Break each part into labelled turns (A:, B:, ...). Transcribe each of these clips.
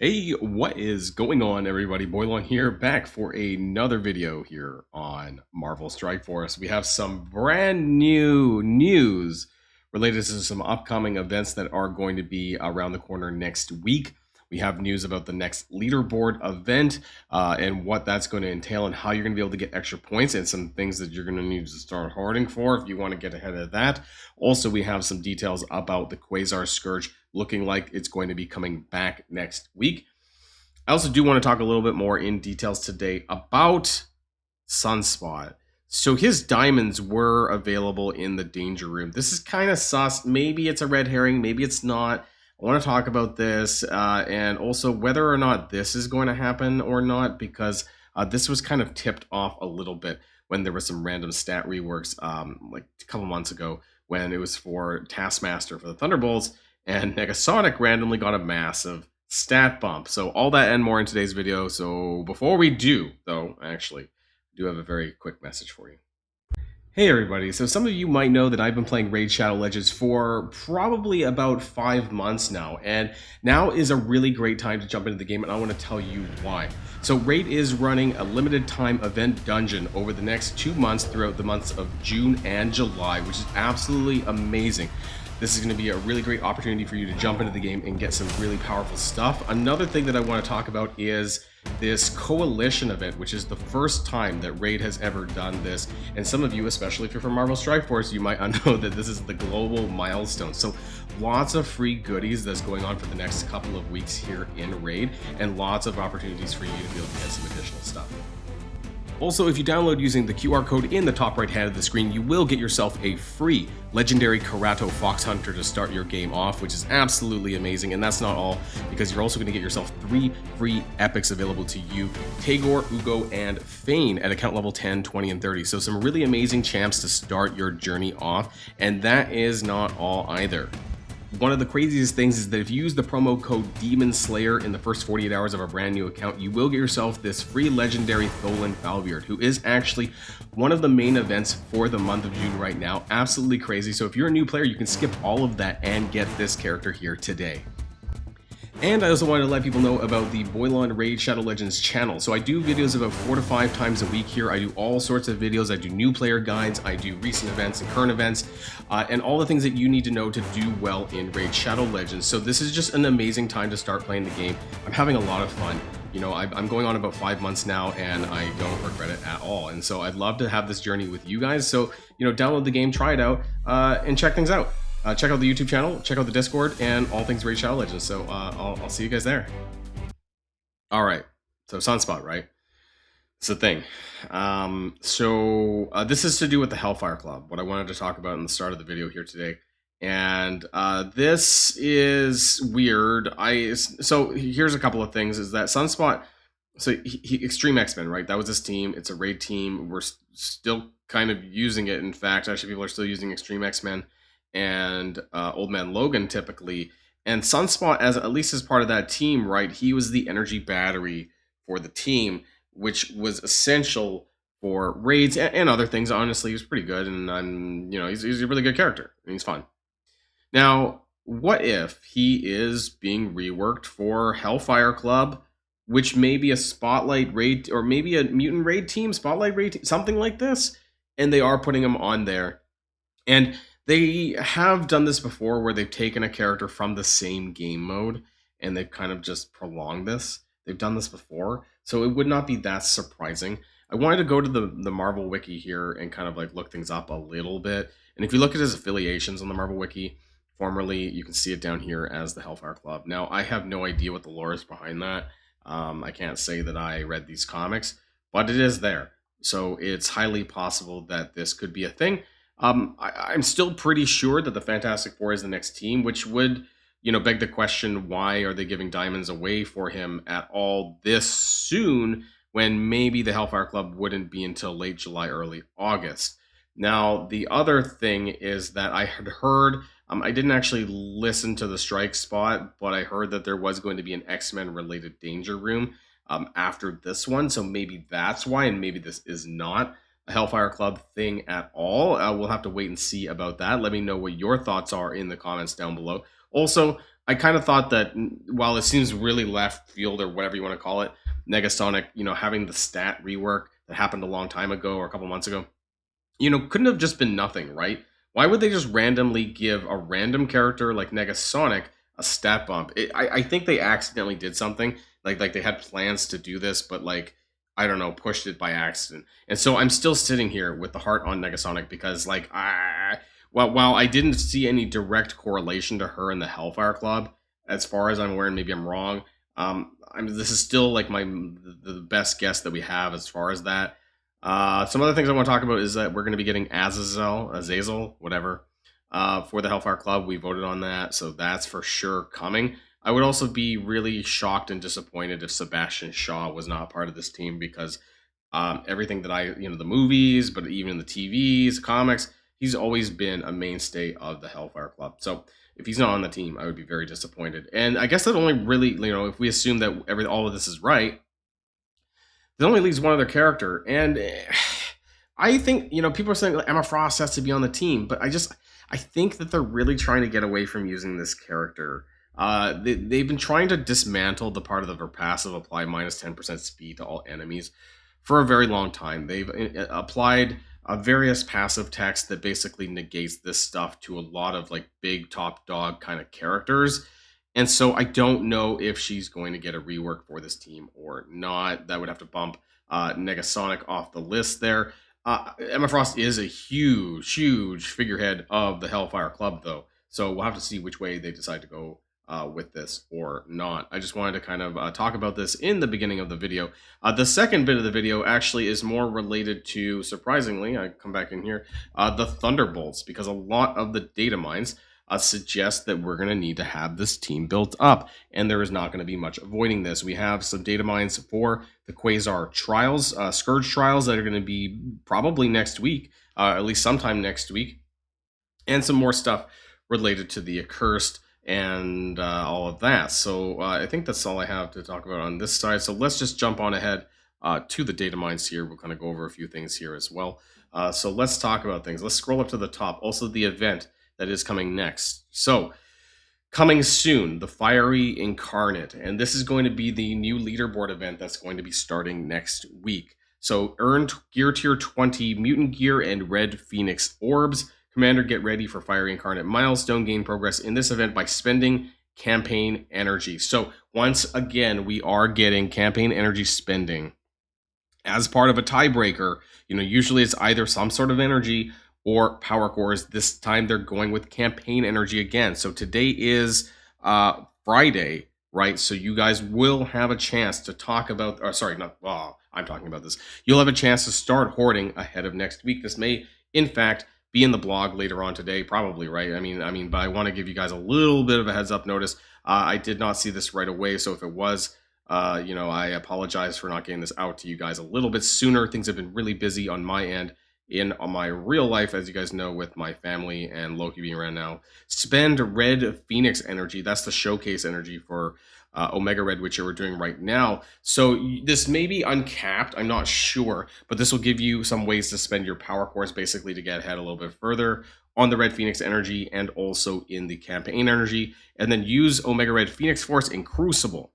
A: Hey, what is going on, everybody? Boilon here, back for another video here on Marvel Strike Force. We have some brand new news related to some upcoming events that are going to be around the corner next week. We have news about the next leaderboard event and what that's going to entail and how you're going to be able to get extra points and some things that you're going to need to start hoarding for if you want to get ahead of that. Also, we have some details about the Quasar Scourge looking like it's going to be coming back next week. I also do want to talk a little bit more in details today about Sunspot. So his diamonds were available in the danger room. This is kind of sus. Maybe it's a red herring. Maybe it's not. I want to talk about this and also whether or not this is going to happen or not, because this was kind of tipped off a little bit when there was some random stat reworks like a couple months ago when it was for Taskmaster for the Thunderbolts, and Negasonic randomly got a massive stat bump. So all that and more in today's video. So before we do, though, actually, I do have a very quick message for you. Hey everybody, so some of you might know that I've been playing Raid Shadow Legends for probably about 5 months now, and now is a really great time to jump into the game, and I want to tell you why. So Raid is running a limited time event dungeon over the next 2 months throughout the months of June and July, which is absolutely amazing. This is going to be a really great opportunity for you to jump into the game and get some really powerful stuff. Another thing that I want to talk about is this coalition event, which is the first time that Raid has ever done this. And some of you, especially if you're from Marvel Strike Force, you might know that this is the global milestone. So lots of free goodies that's going on for the next couple of weeks here in Raid, and lots of opportunities for you to be able to get some additional stuff. Also, if you download using the QR code in the top right hand of the screen, you will get yourself a free legendary Karato Fox Hunter to start your game off, which is absolutely amazing. And that's not all, because you're also going to get yourself 3 free epics available to you: Tagore, Ugo, and Fane at account level 10, 20, and 30. So some really amazing champs to start your journey off. And that is not all either. One of the craziest things is that if you use the promo code Demon Slayer in the first 48 hours of a brand new account, you will get yourself this free legendary Tholan Falbeard, who is actually one of the main events for the month of June right now. Absolutely crazy. So if you're a new player, you can skip all of that and get this character here today. And I also wanted to let people know about the Boilon Raid Shadow Legends channel. So I do videos about 4 to 5 times a week here. I do all sorts of videos. I do new player guides, I do recent events and current events, and all the things that you need to know to do well in Raid Shadow Legends. So this is just an amazing time to start playing the game. I'm having a lot of fun. You know, I'm going on about 5 months now, and I don't regret it at all. And so I'd love to have this journey with you guys. So, you know, download the game, try it out, and check things out. Check out the YouTube channel, check out the Discord, and all things Raid Shadow Legends. So I'll see you guys there. All right, so Sunspot, right? It's the thing. This is to do with the Hellfire Club, what I wanted to talk about in the start of the video here today. And this is weird. So here's a couple of things, is that Sunspot, so he Extreme X-Men, right? That was his team. It's a raid team. We're still kind of using it. In fact, actually, people are still using Extreme X-Men and Old Man Logan typically. And Sunspot, at least as part of that team, right, he was the energy battery for the team, which was essential for raids and other things. Honestly, he was pretty good, and he's a really good character, and he's fun. Now, what if he is being reworked for Hellfire Club, which may be a Spotlight raid, or maybe a Mutant raid team, Spotlight raid team, something like this, and they are putting him on there. And they have done this before, where they've taken a character from the same game mode and they've kind of just prolonged this. They've done this before, so it would not be that surprising. I wanted to go to the Marvel Wiki here and kind of like look things up a little bit. And if you look at his affiliations on the Marvel Wiki, formerly, you can see it down here as the Hellfire Club. Now, I have no idea what the lore is behind that. I can't say that I read these comics, but it is there. So it's highly possible that this could be a thing. I'm still pretty sure that the Fantastic Four is the next team, which would, beg the question, why are they giving diamonds away for him at all this soon, when maybe the Hellfire Club wouldn't be until late July, early August. Now, the other thing is that I had heard, I didn't actually listen to the Strike Spot, but I heard that there was going to be an X-Men related danger room after this one, so maybe that's why, and maybe this is not a Hellfire Club thing at all. We'll have to wait and see about that. Let me know what your thoughts are in the comments down below. Also, I kind of thought that while it seems really left field or whatever you want to call it, Negasonic, having the stat rework that happened a long time ago or a couple months ago, couldn't have just been nothing, right? Why would they just randomly give a random character like Negasonic a stat bump? I think they accidentally did something. Like they had plans to do this, but like I don't know, pushed it by accident. And so I'm still sitting here with the heart on Negasonic because while I didn't see any direct correlation to her in the Hellfire Club, as far as I'm aware, and maybe I'm wrong. This is still like the best guess that we have as far as that. Some other things I want to talk about is that we're going to be getting Azazel, whatever, for the Hellfire Club. We voted on that, so that's for sure coming. I would also be really shocked and disappointed if Sebastian Shaw was not part of this team because everything that the movies, but even in the TVs, comics, he's always been a mainstay of the Hellfire Club. So if he's not on the team, I would be very disappointed. And I guess that only really, if we assume that all of this is right, it only leaves one other character. And I think, people are saying like, Emma Frost has to be on the team, but I think that they're really trying to get away from using this character. They've been trying to dismantle the part of her passive apply minus 10% speed to all enemies for a very long time. They've applied various passive text that basically negates this stuff to a lot of like big top dog kind of characters. And so I don't know if she's going to get a rework for this team or not. That would have to bump Negasonic off the list there. Emma Frost is a huge figurehead of the Hellfire Club, though. So we'll have to see which way they decide to go with this or not. I just wanted to kind of talk about this in the beginning of the video. The second bit of the video actually is more related to, surprisingly, I come back in here, the Thunderbolts, because a lot of the data mines suggest that we're going to need to have this team built up, and there is not going to be much avoiding this. We have some data mines for the Quasar trials, Scourge trials that are going to be probably next week, at least sometime next week, and some more stuff related to the Accursed and all of that. So I think that's all I have to talk about on this side. So let's just jump on ahead to the data mines here. We'll kind of go over a few things here as well. So let's talk about things. Let's scroll up to the top. Also the event that is coming next. So coming soon, the Fiery Incarnate. And this is going to be the new leaderboard event that's going to be starting next week. So earned gear tier 20 mutant gear and red phoenix orbs. Commander, get ready for Fiery Incarnate milestone. Gain progress in this event by spending campaign energy. So once again, we are getting campaign energy spending as part of a tiebreaker. Usually it's either some sort of energy or power cores. This time they're going with campaign energy again. So today is Friday, right? So you guys will have a chance to talk about, I'm talking about this. You'll have a chance to start hoarding ahead of next week. This may, in fact, be in the blog later on today, probably, right? I mean, but I want to give you guys a little bit of a heads up notice. I did not see this right away, so if it was, I apologize for not getting this out to you guys a little bit sooner. Things have been really busy on my end in my real life, as you guys know, with my family and Loki being around now. Spend red phoenix energy. That's the showcase energy for Omega Red, which we're doing right now. So this may be uncapped, I'm not sure, but this will give you some ways to spend your power cores basically to get ahead a little bit further on the red phoenix energy and also in the campaign energy, and then use Omega Red Phoenix Force in Crucible.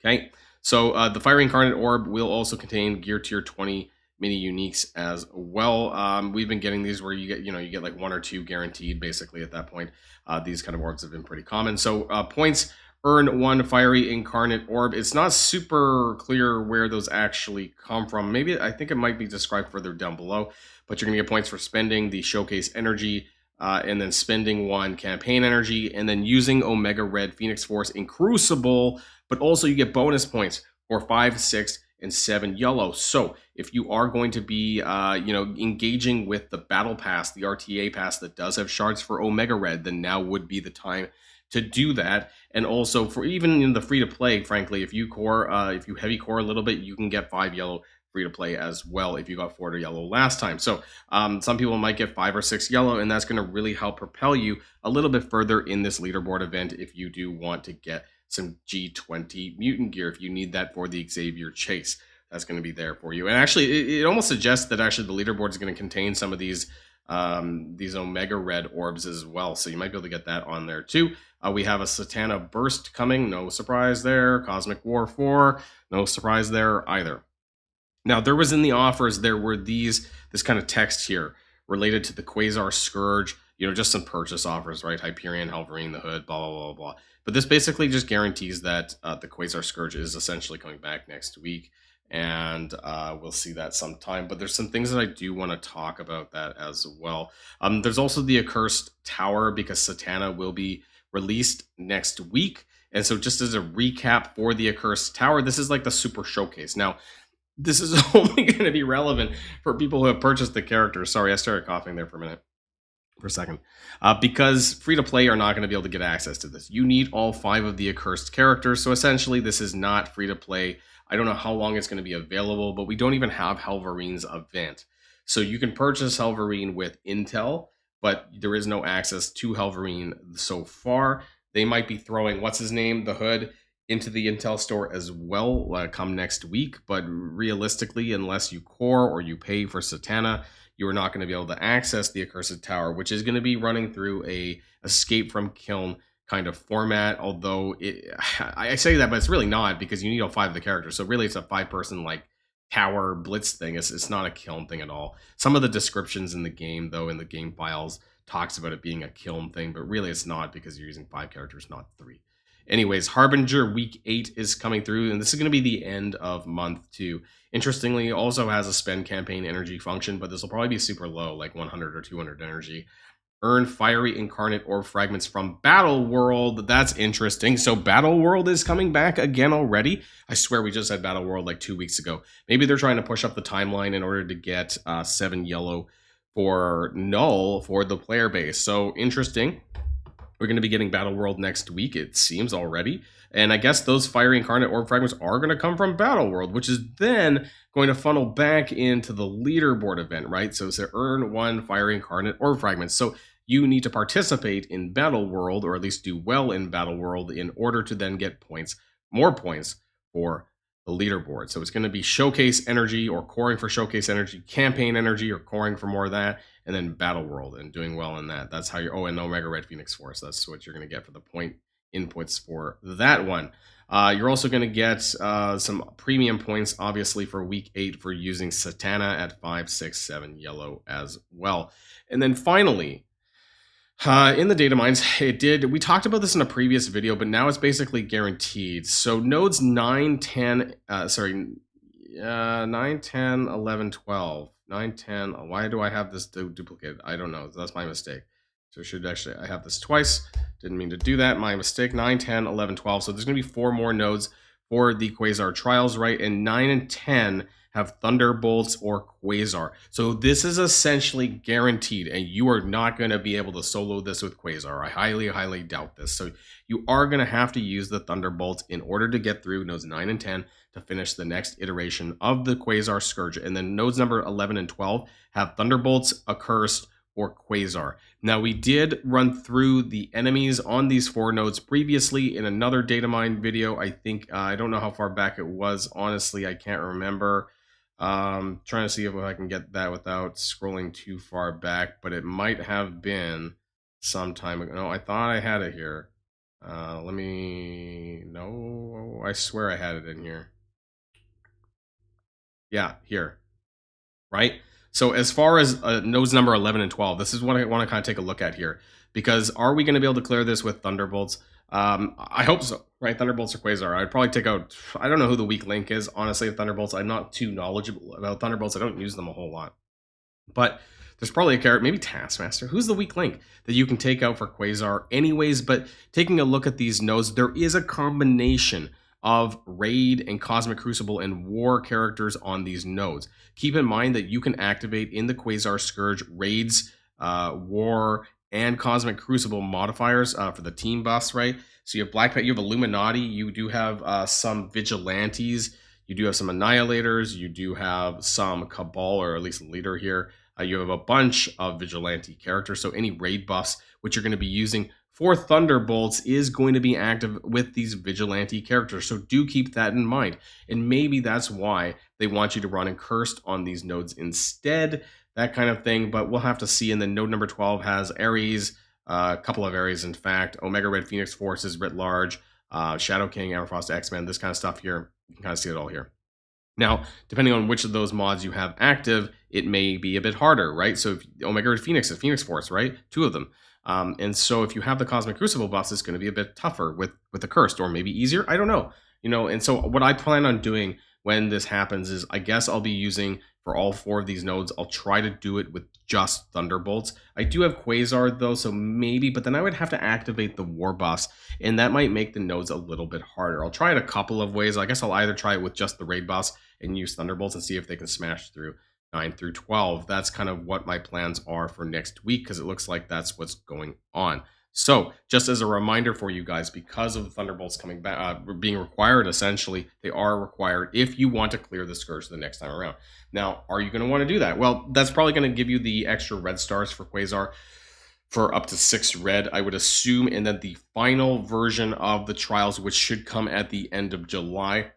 A: Okay, so the Fiery Incarnate Orb will also contain gear tier 20 mini uniques as well. We've been getting these where you get like 1 or 2 guaranteed basically at that point. These kind of orbs have been pretty common. So points, earn 1 Fiery Incarnate Orb. It's not super clear where those actually come from. Maybe, I think it might be described further down below, but you're gonna get points for spending the showcase energy, and then spending 1 campaign energy, and then using Omega Red Phoenix Force in Crucible, but also you get bonus points for 5, 6, and 7 yellow. So if you are going to be engaging with the battle pass, the RTA pass that does have shards for Omega Red, then now would be the time to do that. And also for even in the free to play, frankly, if you heavy core a little bit, you can get 5 yellow free to play as well if you got 4 yellow last time. So some people might get 5 or 6 yellow, and that's going to really help propel you a little bit further in this leaderboard event if you do want to get some G20 mutant gear, if you need that for the Xavier chase. That's going to be there for you. And actually, it almost suggests that actually the leaderboard is going to contain some of these these Omega Red orbs as well. So you might be able to get that on there too. We have a Satana Burst coming. No surprise there. Cosmic War 4. No surprise there either. Now, there was in the offers, there were this kind of text here related to the Quasar Scourge, just some purchase offers, right? Hyperion, Halverine, the Hood, blah, blah, blah, blah. But this basically just guarantees that the Quasar Scourge is essentially coming back next week. And we'll see that sometime. But there's some things that I do want to talk about that as well. There's also the Accursed Tower, because Satana will be released next week. And so just as a recap for the Accursed Tower, this is like the super showcase. Now, this is only going to be relevant for people who have purchased the characters. Sorry, I started coughing there for a second. Because free-to-play are not going to be able to get access to this. You need all 5 of the accursed characters, so essentially this is not free-to-play. I don't know how long it's going to be available, but we don't even have Halverine's event. So you can purchase Halverine with Intel, but there is no access to Halverine so far. They might be throwing, what's his name, the Hood, into the Intel store as well come next week. But realistically, unless you core or you pay for Satana, you are not going to be able to access the Accursed Tower, which is going to be running through a Escape from Kiln kind of format. Although I say that, but it's really not, because you need all 5 of the characters. So really it's a 5-person like tower blitz thing. It's not a Kiln thing at all. Some of the descriptions in the game, though, in the game files, talks about it being a Kiln thing, but really it's not, because you're using 5 characters, not 3. Anyways, Harbinger Week 8 is coming through, and this is going to be the end of month 2. Interestingly, also has a spend campaign energy function, but this will probably be super low, like 100 or 200 energy. Earn Fiery Incarnate Orb Fragments from Battle World. That's interesting. So Battle World is coming back again already. I swear we just had Battle World like 2 weeks ago. Maybe they're trying to push up the timeline in order to get 7 yellow for null for the player base. So interesting. We're going to be getting Battle World next week, it seems already. And I guess those Fiery Incarnate Orb Fragments are going to come from Battle World, which is then going to funnel back into the leaderboard event, right? So it's to earn 1 Fiery Incarnate Orb Fragments. So you need to participate in Battle World, or at least do well in Battle World, in order to then get points, more points for the leaderboard. So it's going to be Showcase Energy, or coring for Showcase Energy, Campaign Energy, or coring for more of that, and then Battle World and doing well in that. That's how you're, and Omega Red Phoenix Force. That's what you're going to get for the point inputs for that one. You're also going to get some premium points, obviously, for week 8 for using Satana at 5, 6, 7 yellow as well. And then finally, in the data mines, we talked about this in a previous video, but now it's basically guaranteed. So nodes 9, 10, 9, 10, 11, 12. 9, 10, why do I have this duplicated? I don't know, that's my mistake. So I have this twice. Didn't mean to do that, my mistake. 9, 10, 11, 12. So there's gonna be 4 more nodes for the Quasar Trials, right? And 9 and 10 have Thunderbolts or Quasar. So this is essentially guaranteed, and you are not going to be able to solo this with Quasar. I highly, highly doubt this. So you are going to have to use the Thunderbolts in order to get through nodes 9 and 10 to finish the next iteration of the Quasar Scourge. And then nodes number 11 and 12 have Thunderbolts, Accursed, or Quasar. Now, we did run through the enemies on these 4 nodes previously in another data mine video. I think, I don't know how far back it was. Honestly, I can't remember. Trying to see if I can get that without scrolling too far back, but it might have been some time ago. No, I thought I had it here. No, I swear I had it in here. Yeah, here, right? So as far as nodes number 11 and 12, this is what I want to kind of take a look at here, because are we going to be able to clear this with Thunderbolts? I hope so, right? Thunderbolts or Quasar. I'd probably take out, I don't know who the weak link is, honestly, of Thunderbolts. I'm not too knowledgeable about Thunderbolts. I don't use them a whole lot. But there's probably a character, maybe Taskmaster. Who's the weak link that you can take out for Quasar anyways? But taking a look at these nodes, there is a combination of Raid and Cosmic Crucible and War characters on these nodes. Keep in mind that you can activate in the Quasar Scourge Raids, War, and Cosmic Crucible modifiers for the team buffs, right? So you have Black Pet, you have Illuminati, you do have some Vigilantes, you do have some Annihilators, you do have some Cabal, or at least leader here. You have a bunch of Vigilante characters, so any raid buffs which you're going to be using for Thunderbolts is going to be active with these Vigilante characters, so do keep that in mind. And maybe that's why they want you to run Accursed on these nodes instead. that kind of thing, but we'll have to see. And then node number 12 has Ares, a couple of Ares, in fact, Omega Red Phoenix Forces writ large, Shadow King, Amorphos X-Men, this kind of stuff here. You can kind of see it all here. Now, depending on which of those mods you have active, it may be a bit harder, right? So if Omega Red Phoenix is Phoenix Force, right? 2 of them. And so if you have the Cosmic Crucible buffs, it's going to be a bit tougher with the Cursed, or maybe easier. I don't know. And so what I plan on doing when this happens is, I guess I'll be using, for all 4 of these nodes, I'll try to do it with just Thunderbolts. I do have Quasar though, so maybe, but then I would have to activate the war buffs, and that might make the nodes a little bit harder. I'll try it a couple of ways. I guess I'll either try it with just the raid buffs and use Thunderbolts and see if they can smash through 9 through 12. That's kind of what my plans are for next week, because it looks like that's what's going on. So just as a reminder for you guys, because of the Thunderbolts coming back, being required, essentially, they are required if you want to clear the Scourge the next time around. Now, are you going to want to do that? Well, that's probably going to give you the extra red stars for Quasar for up to 6 red, I would assume. And then the final version of the trials, which should come at the end of July,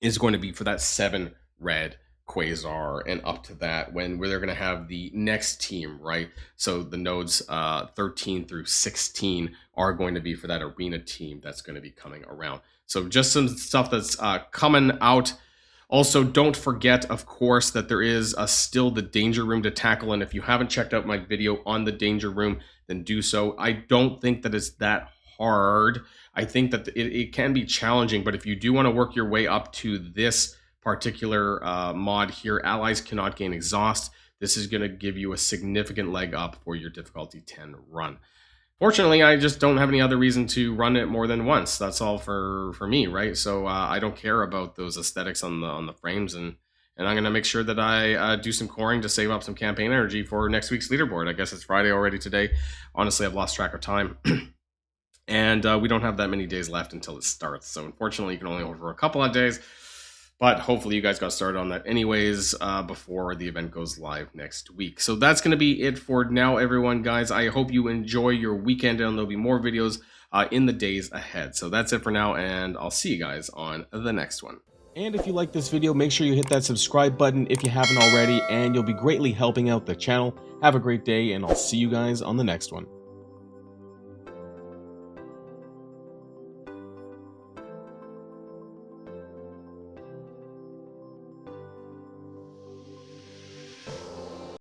A: is going to be for that 7 red Quasar, and up to that where they're going to have the next team, right? So the nodes 13 through 16 are going to be for that arena team that's going to be coming around. So just some stuff that's coming out. Also, don't forget, of course, that there is still the danger room to tackle, and if you haven't checked out my video on the danger room, then do so. I don't think that it's that hard. I think that it can be challenging, but if you do want to work your way up to this particular mod here, allies cannot gain exhaust. This is going to give you a significant leg up for your difficulty 10 run. Fortunately, I just don't have any other reason to run it more than once. That's all for me, right? So I don't care about those aesthetics on the frames, and I'm going to make sure that I do some coring to save up some campaign energy for next week's leaderboard. I guess it's Friday already today. Honestly, I've lost track of time. And we don't have that many days left until it starts. So unfortunately, you can only hold for a couple of days. But hopefully you guys got started on that anyways before the event goes live next week. So that's going to be it for now, everyone, guys. I hope you enjoy your weekend, and there'll be more videos in the days ahead. So that's it for now, and I'll see you guys on the next one. And if you like this video, make sure you hit that subscribe button if you haven't already, and you'll be greatly helping out the channel. Have a great day, and I'll see you guys on the next one.